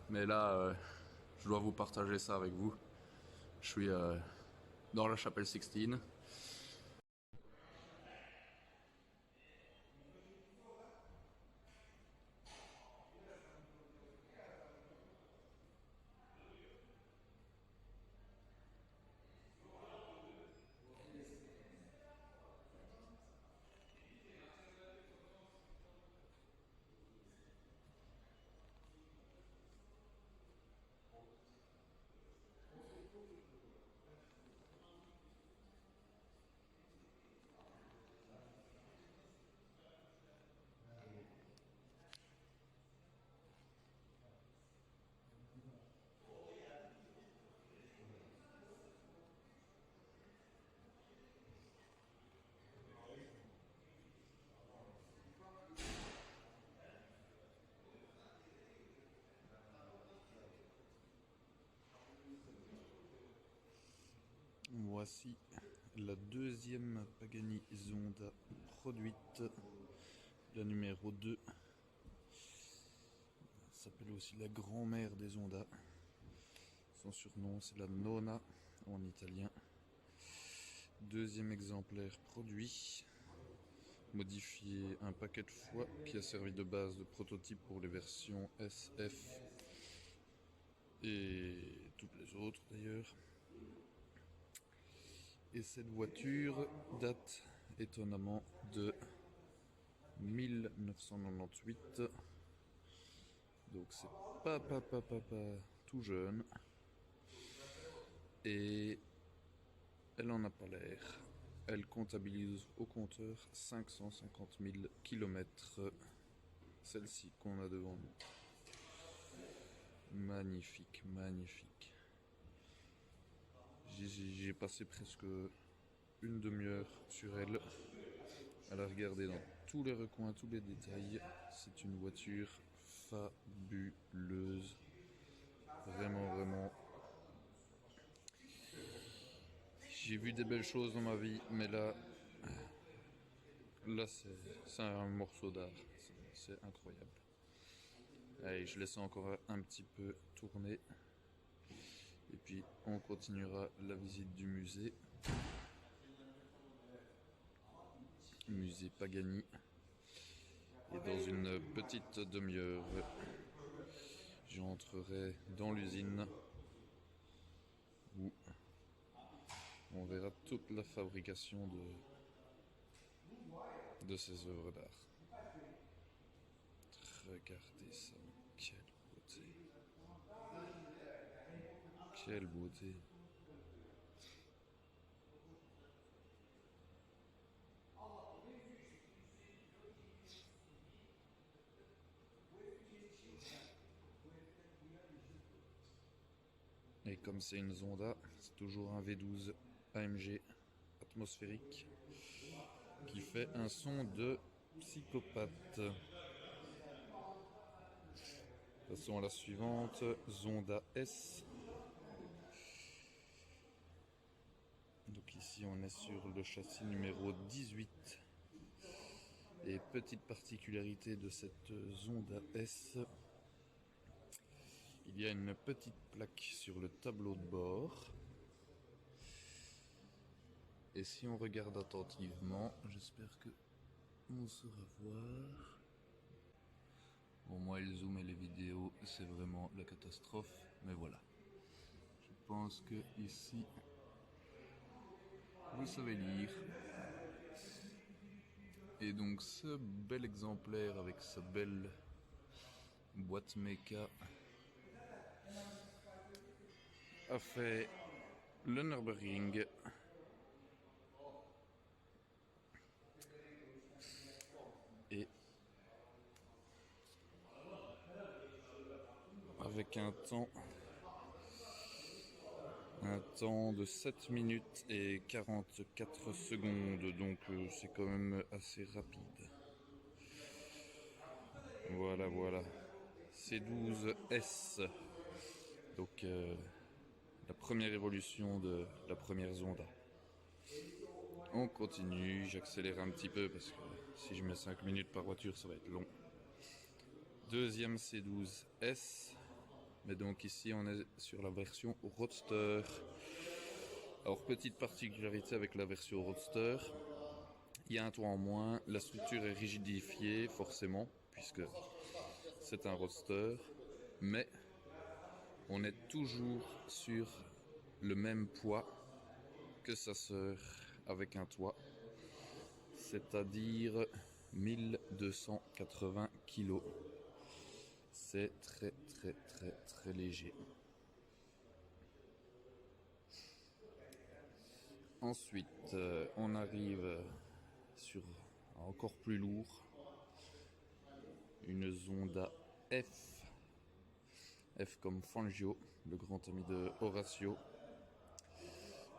Mais là, je dois vous partager ça avec vous. Je suis dans la chapelle Sixtine. Voici la deuxième Pagani Zonda produite, la numéro 2. Elle s'appelle aussi la grand-mère des Zonda. Son surnom c'est la Nonna en italien. Deuxième exemplaire produit, modifié un paquet de fois, qui a servi de base de prototype pour les versions SF et toutes les autres d'ailleurs. Et cette voiture date étonnamment de 1998, donc c'est pas tout jeune, et elle en a pas l'air. Elle comptabilise au compteur 550 000 km, celle-ci qu'on a devant nous. Magnifique, magnifique. J'ai passé presque une demi-heure sur elle, à la regarder dans tous les recoins, tous les détails. C'est une voiture fabuleuse. Vraiment, vraiment. J'ai vu des belles choses dans ma vie, mais là c'est un morceau d'art. C'est incroyable. Allez, je laisse encore un petit peu tourner. Et puis on continuera la visite du musée. Musée Pagani. Et dans une petite demi-heure, j'entrerai dans l'usine où on verra toute la fabrication de ces œuvres d'art. Regardez ça, quelle beauté. Quelle beauté. Et comme c'est une Zonda, c'est toujours un V12 AMG atmosphérique qui fait un son de psychopathe. Passons à la suivante, Zonda S. Donc ici on est sur le châssis numéro 18. Et petite particularité de cette Zonda S, il y a une petite plaque sur le tableau de bord. Et si on regarde attentivement, j'espère que on saura voir. Bon, moi le zoom et les vidéos c'est vraiment la catastrophe, mais voilà. Je pense que ici vous savez lire. Et donc ce bel exemplaire avec sa belle boîte méca a fait le Nürburgring. Et avec un temps de 7 minutes et 44 secondes, donc c'est quand même assez rapide. Voilà, voilà. C12S. Donc la première évolution de la première Zonda. On continue, j'accélère un petit peu parce que si je mets 5 minutes par voiture, ça va être long. Deuxième C12S. Mais donc ici on est sur la version Roadster. Alors petite particularité avec la version Roadster, il y a un toit en moins, la structure est rigidifiée forcément puisque c'est un Roadster, mais on est toujours sur le même poids que sa sœur avec un toit, c'est-à-dire 1280 kg. C'est très léger. Ensuite, on arrive sur encore plus lourd, une Zonda F. F comme Fangio, le grand ami de Horacio,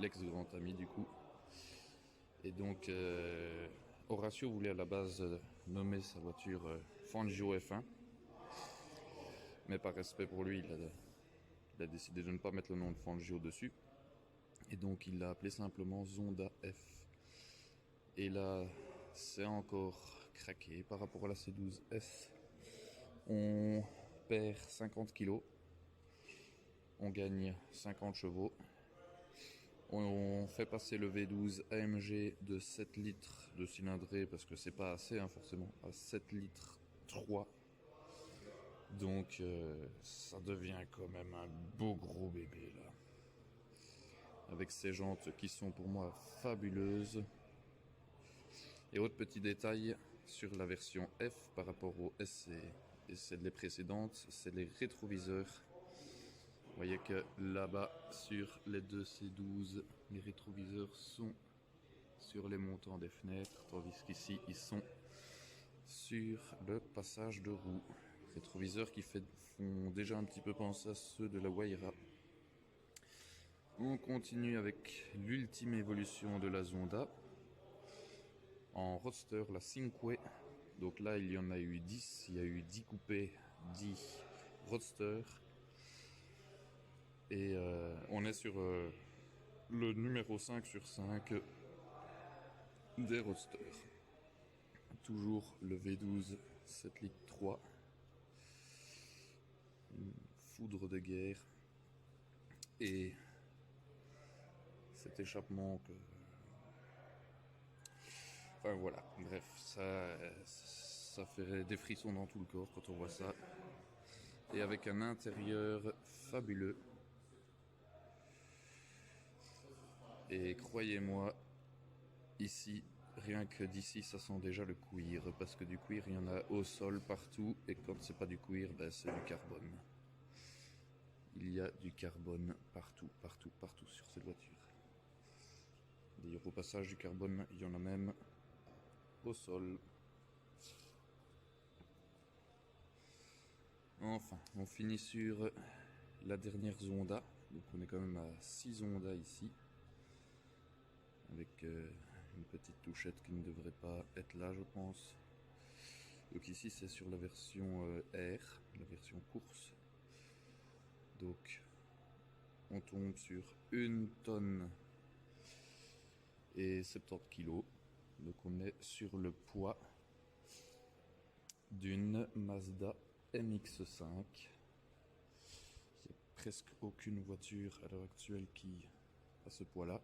l'ex-grand ami du coup. Et donc, Horacio voulait à la base nommer sa voiture Fangio F1. Mais par respect pour lui, il a décidé de ne pas mettre le nom de Fangio dessus. Et donc il l'a appelé simplement Zonda F. Et là, c'est encore craqué par rapport à la C12S. On perd 50 kg. On gagne 50 chevaux. On fait passer le V12 AMG de 7 litres de cylindrée, parce que c'est pas assez forcément, à 7 litres 3. Donc ça devient quand même un beau gros bébé là. Avec ces jantes qui sont pour moi fabuleuses. Et autre petit détail sur la version F par rapport au S et celles précédentes, c'est les rétroviseurs. Vous voyez que là-bas sur les deux C12, les rétroviseurs sont sur les montants des fenêtres, tandis qu'ici ils sont sur le passage de roue. Rétroviseurs qui font déjà un petit peu penser à ceux de la Wayra. On continue avec l'ultime évolution de la Zonda. En Roadster, la Cinque. Donc là, il y en a eu 10. Il y a eu 10 coupés, 10 Roadster. Et on est sur le numéro 5 sur 5 des Roadsters. Toujours le V12 7 litres 3. Une foudre de guerre. Et cet échappement que... Enfin voilà, bref, ça fait des frissons dans tout le corps quand on voit ça. Et avec un intérieur fabuleux. Et croyez-moi, ici, rien que d'ici, ça sent déjà le cuir. Parce que du cuir, il y en a au sol partout. Et quand c'est pas du cuir, c'est du carbone. Il y a du carbone partout sur cette voiture. D'ailleurs, au passage du carbone, il y en a même au sol. Enfin, on finit sur la dernière Zonda. Donc on est quand même à 6 Zonda ici. Avec une petite touchette qui ne devrait pas être là, je pense. Donc ici c'est sur la version R, la version course. Donc on tombe sur 1 tonne et 70 kg. Donc on est sur le poids d'une Mazda MX-5. Il n'y a presque aucune voiture à l'heure actuelle qui a ce poids-là.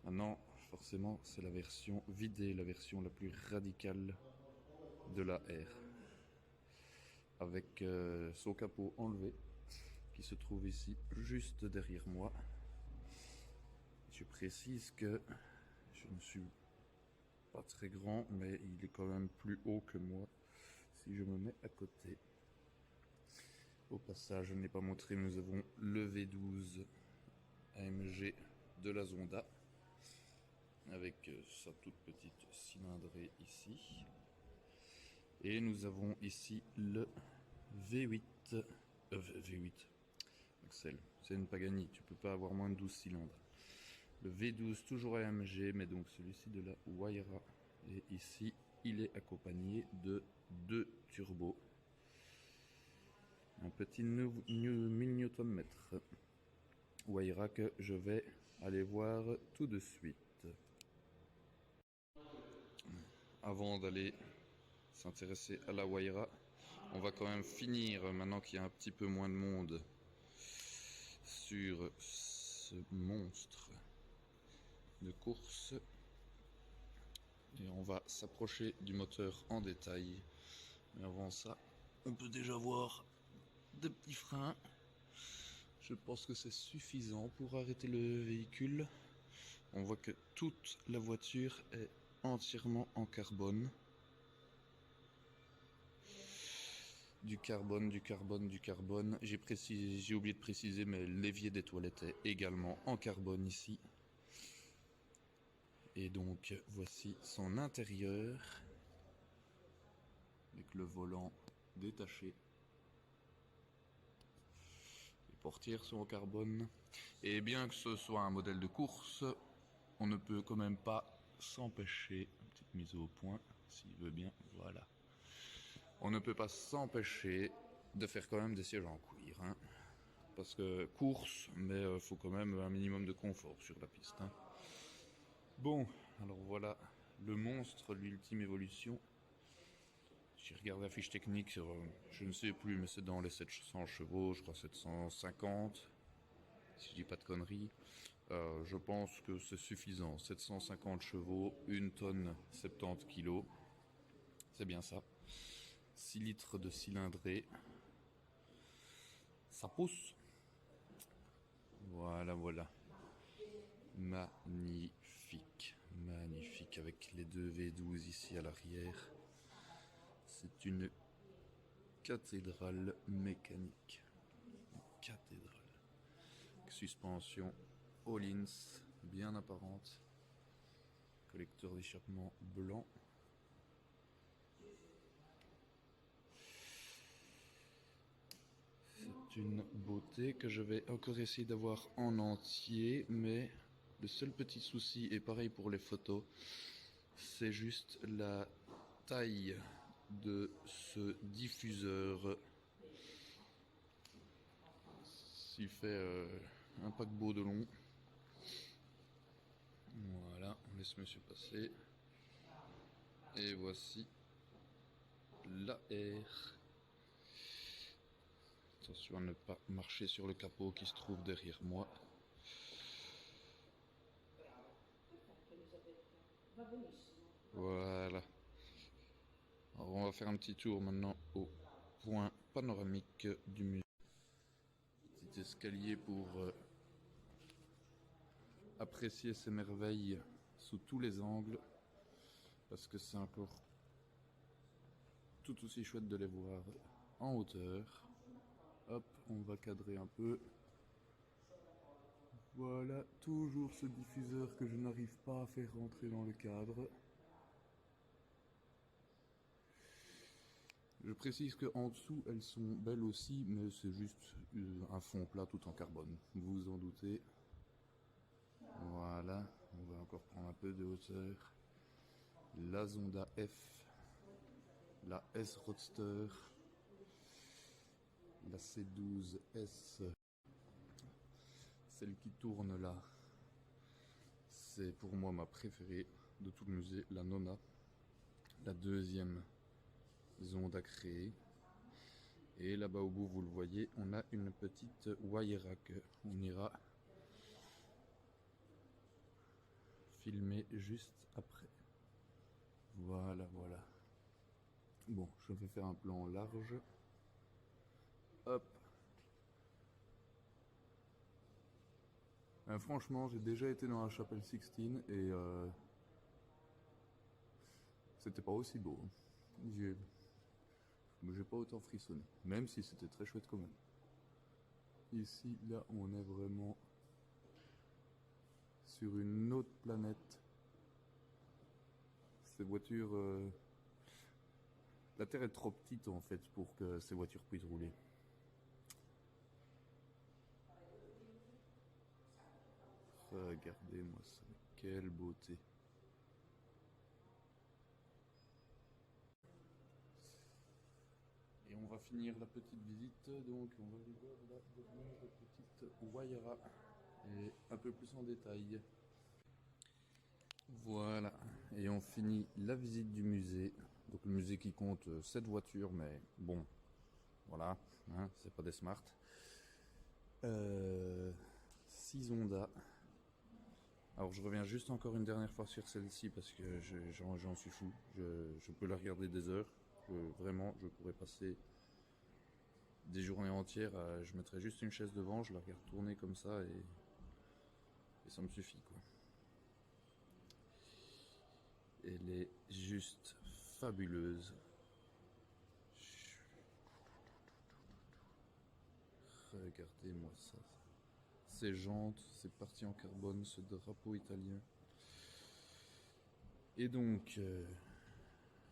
Maintenant, forcément, c'est la version vidée, la version la plus radicale de la R. Avec son capot enlevé, qui se trouve ici, juste derrière moi. Je précise que je ne suis pas très grand, mais il est quand même plus haut que moi si je me mets à côté. Au passage, je n'ai pas montré, nous avons le V12 AMG de la Zonda avec sa toute petite cylindrée ici. Et nous avons ici le V8. V8. Axel, c'est une Pagani, tu peux pas avoir moins de 12 cylindres. Le V12 toujours AMG, mais donc celui-ci de la Wayra. Et ici, il est accompagné de 2 turbos. Un petit 1000 Nm. Wayra que je vais aller voir tout de suite. Avant d'aller s'intéresser à la Wayra, On va quand même finir, maintenant qu'il y a un petit peu moins de monde, sur ce monstre de course. Et on va s'approcher du moteur en détail. Mais avant ça, on peut déjà voir des petits freins. Je pense que c'est suffisant pour arrêter le véhicule. On voit que toute la voiture est entièrement en carbone. Du carbone, du carbone, du carbone. J'ai oublié de préciser, mais l'évier des toilettes est également en carbone ici. Et donc voici son intérieur avec le volant détaché. Les portières sont en carbone. Et bien que ce soit un modèle de course, on ne peut quand même pas s'empêcher, une petite mise au point s'il veut bien, voilà. On ne peut pas s'empêcher de faire quand même des sièges en cuir, hein. Parce que course, mais faut quand même un minimum de confort sur la piste, hein. Bon, alors voilà le monstre, l'ultime évolution. J'ai regardé la fiche technique, je ne sais plus, mais c'est dans les 700 chevaux, je crois 750, si je dis pas de conneries. Je pense que c'est suffisant, 750 chevaux, 1 tonne 70 kg, c'est bien ça. 6 litres de cylindrée, ça pousse. Voilà, voilà. Magnifique, magnifique, avec les deux V12 ici à l'arrière. C'est une cathédrale mécanique. Une cathédrale. Suspension Öhlins, bien apparente. Collecteur d'échappement blanc. C'est une beauté que je vais encore essayer d'avoir en entier, mais le seul petit souci, et pareil pour les photos, c'est juste la taille de ce diffuseur. S'il fait un paquebot de long. Voilà, on laisse monsieur passer. Et voici l'AR. Attention à ne pas marcher sur le capot qui se trouve derrière moi. Voilà. Alors on va faire un petit tour maintenant au point panoramique du musée. Petit escalier pour apprécier ces merveilles sous tous les angles. Parce que c'est encore tout aussi chouette de les voir en hauteur. Hop, on va cadrer un peu. Voilà, toujours ce diffuseur que je n'arrive pas à faire rentrer dans le cadre. Je précise qu'en dessous, elles sont belles aussi, mais c'est juste un fond plat tout en carbone. Vous vous en doutez. Voilà, on va encore prendre un peu de hauteur. La Zonda F, la S Roadster, la C12S, celle qui tourne là, c'est pour moi ma préférée de tout le musée, la Nona, la deuxième Zonda créée. Et là-bas au bout, vous le voyez, on a une petite Wayra que on ira filmer juste après. Voilà, voilà. Bon, je vais faire un plan large. Hop. Franchement, j'ai déjà été dans la chapelle Sixtine et c'était pas aussi beau. J'ai pas autant frissonné, même si c'était très chouette quand même. Ici, là, on est vraiment sur une autre planète. Ces voitures... La Terre est trop petite en fait pour que ces voitures puissent rouler. Regardez-moi ça, quelle beauté. Et on va finir la petite visite, donc on va aller voir la dernière petite Wayra, et un peu plus en détail. Voilà, et on finit la visite du musée. Donc le musée qui compte 7 voitures, mais bon, Voilà, hein, c'est pas des smart. 6 Honda. Alors je reviens juste encore une dernière fois sur celle-ci parce que j'en suis fou. Je peux la regarder des heures. Vraiment, je pourrais passer des journées entières. Je mettrais juste une chaise devant, je la regarde tourner comme ça et ça me suffit, quoi. Elle est juste fabuleuse. Regardez-moi ça. Ces jantes, ces parties en carbone, ce drapeau italien. Et donc,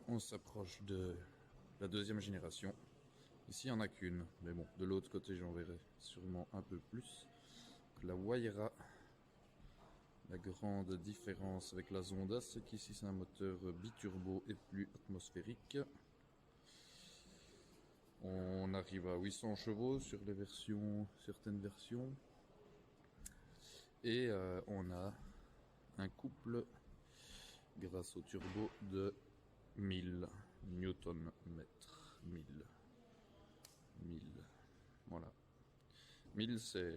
on s'approche de la deuxième génération. Ici, il n'y en a qu'une, mais bon, de l'autre côté, j'en verrai sûrement un peu plus. La Wayra, la grande différence avec la Zonda, c'est qu'ici, c'est un moteur biturbo et plus atmosphérique. On arrive à 800 chevaux sur les versions, certaines versions. Et on a un couple grâce au turbo de 1000 Nm. 1000. Voilà. 1000 c'est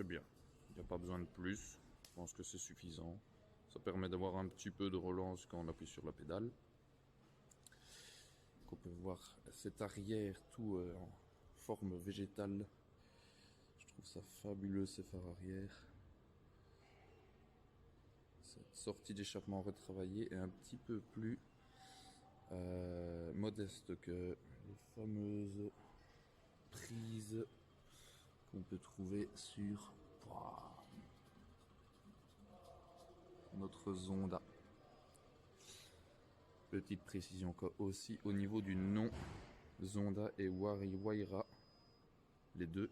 bien. Il n'y a pas besoin de plus. Je pense que c'est suffisant. Ça permet d'avoir un petit peu de relance quand on appuie sur la pédale. Donc on peut voir cet arrière tout en forme végétale. Je trouve ça fabuleux, ces phares arrière. Cette sortie d'échappement retravaillée est un petit peu plus modeste que les fameuses prises qu'on peut trouver sur notre Zonda. Petite précision aussi au niveau du nom, Zonda et Wayra, les deux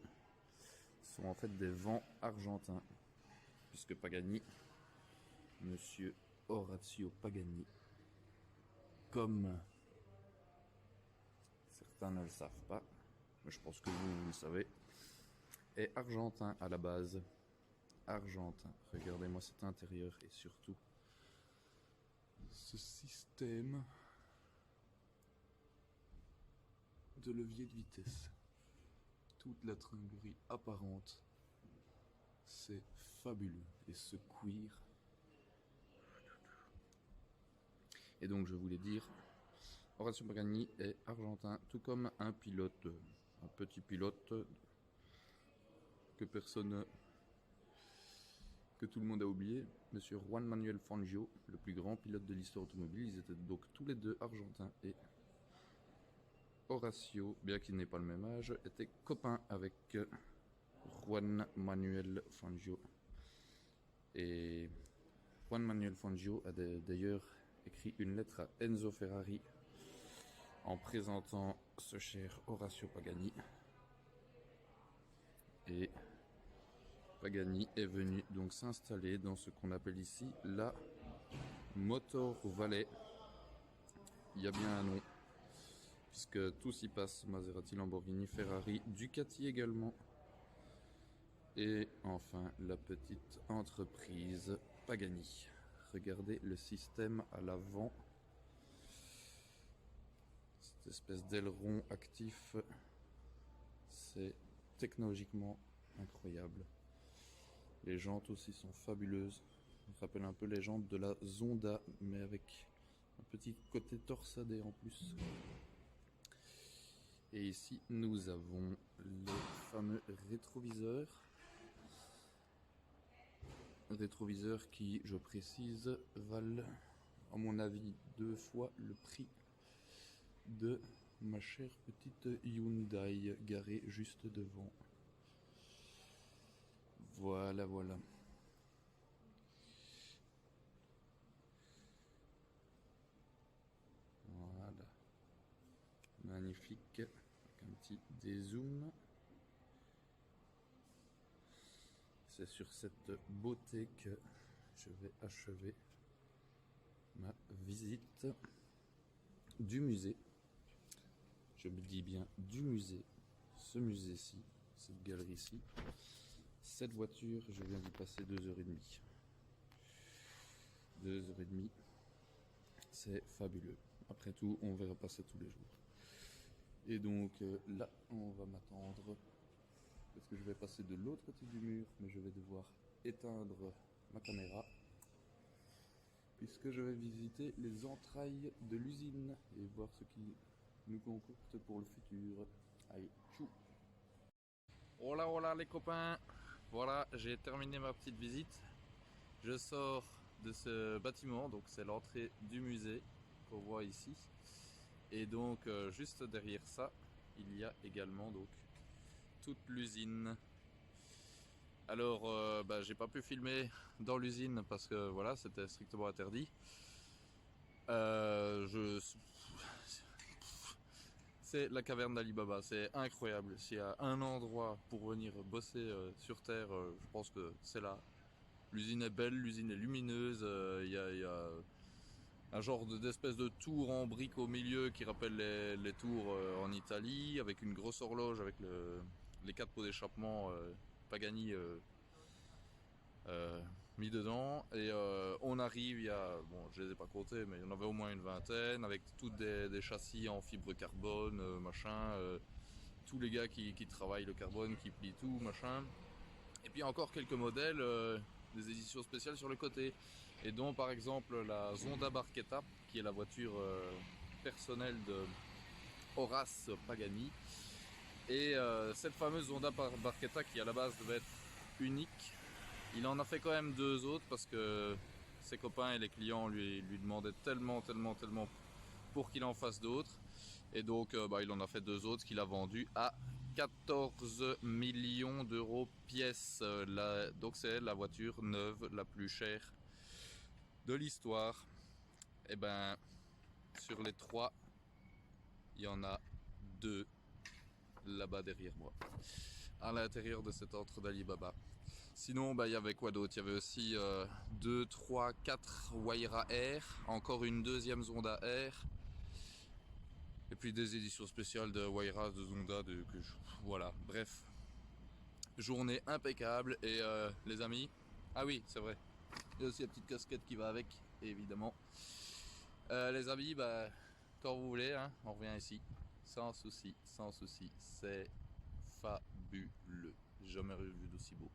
sont en fait des vents argentins, puisque Pagani, monsieur Orazio Pagani, comme certains ne le savent pas, mais je pense que vous le savez, est argentin à la base. Argentin. Regardez-moi cet intérieur et surtout ce système de levier de vitesse. Toute la tringlerie apparente, c'est fabuleux. Et ce cuir. Et donc je voulais dire, Orazio Pagani est argentin, tout comme un pilote, un petit pilote que tout le monde a oublié, monsieur Juan Manuel Fangio, le plus grand pilote de l'histoire automobile. Ils étaient donc tous les deux argentins, et Horacio, bien qu'il n'ait pas le même âge, était copain avec Juan Manuel Fangio. Et Juan Manuel Fangio a d'ailleurs écrit une lettre à Enzo Ferrari en présentant ce cher Orazio Pagani. Et Pagani est venu donc s'installer dans ce qu'on appelle ici la Motor Valley. Il y a bien un nom, puisque tout s'y passe: Maserati, Lamborghini, Ferrari, Ducati également. Et enfin la petite entreprise Pagani. Regardez le système à l'avant, cette espèce d'aileron actif, c'est technologiquement incroyable. Les jantes aussi sont fabuleuses. Ça me rappelle un peu les jantes de la Zonda, mais avec un petit côté torsadé en plus. Et ici, nous avons les fameux rétroviseurs. Rétroviseurs qui, je précise, valent, à mon avis, 2 fois le prix de ma chère petite Hyundai garée juste devant. Voilà, voilà. Voilà. Magnifique. Avec un petit dézoom. C'est sur cette beauté que je vais achever ma visite du musée. Je me dis bien du musée. Ce musée-ci, cette galerie-ci. Cette voiture, je viens d'y passer 2h30. 2h30, c'est fabuleux. Après tout, on verra pas ça tous les jours. Et donc là, on va m'attendre parce que je vais passer de l'autre côté du mur, mais je vais devoir éteindre ma caméra puisque je vais visiter les entrailles de l'usine et voir ce qui nous concocte pour le futur. Allez, tchou! Hola, hola les copains! Voilà, j'ai terminé ma petite visite. Je sors de ce bâtiment, donc c'est l'entrée du musée qu'on voit ici. Et donc juste derrière ça, il y a également donc toute l'usine. Alors j'ai pas pu filmer dans l'usine parce que voilà, c'était strictement interdit. C'est la caverne d'Ali Baba, c'est incroyable. S'il y a un endroit pour venir bosser sur Terre, je pense que c'est là. L'usine est belle, l'usine est lumineuse, il y a un genre d'espèce de tour en briques au milieu qui rappelle les tours en Italie, avec une grosse horloge avec les 4 pots d'échappement Pagani mis dedans. Et on arrive, il y a, bon je les ai pas comptés, mais il y en avait au moins une vingtaine, avec toutes des châssis en fibre carbone, machin, tous les gars qui travaillent le carbone, qui plient tout, machin. Et puis encore quelques modèles, des éditions spéciales sur le côté. Et dont par exemple la Zonda Barchetta, qui est la voiture personnelle de Horace Pagani. Et cette fameuse Zonda Barchetta qui à la base devait être unique, il en a fait quand même 2 autres parce que ses copains et les clients lui demandaient tellement pour qu'il en fasse d'autres. Et donc il en a fait 2 autres qu'il a vendu à 14 millions d'euros pièce. Donc c'est la voiture neuve la plus chère de l'histoire. Et ben sur les 3, il y en a 2 là-bas derrière moi, à l'intérieur de cet antre d'Ali Baba. Sinon il y avait quoi d'autre? Il y avait aussi 2, 3, 4 Wayra Air, encore une deuxième Zonda Air. Et puis des éditions spéciales de Wayra, de Zonda, voilà, bref. Journée impeccable. Et les amis, ah oui c'est vrai, il y a aussi la petite casquette qui va avec, évidemment. Les amis, quand vous voulez, hein, on revient ici, sans souci, c'est fabuleux, jamais vu d'aussi beau.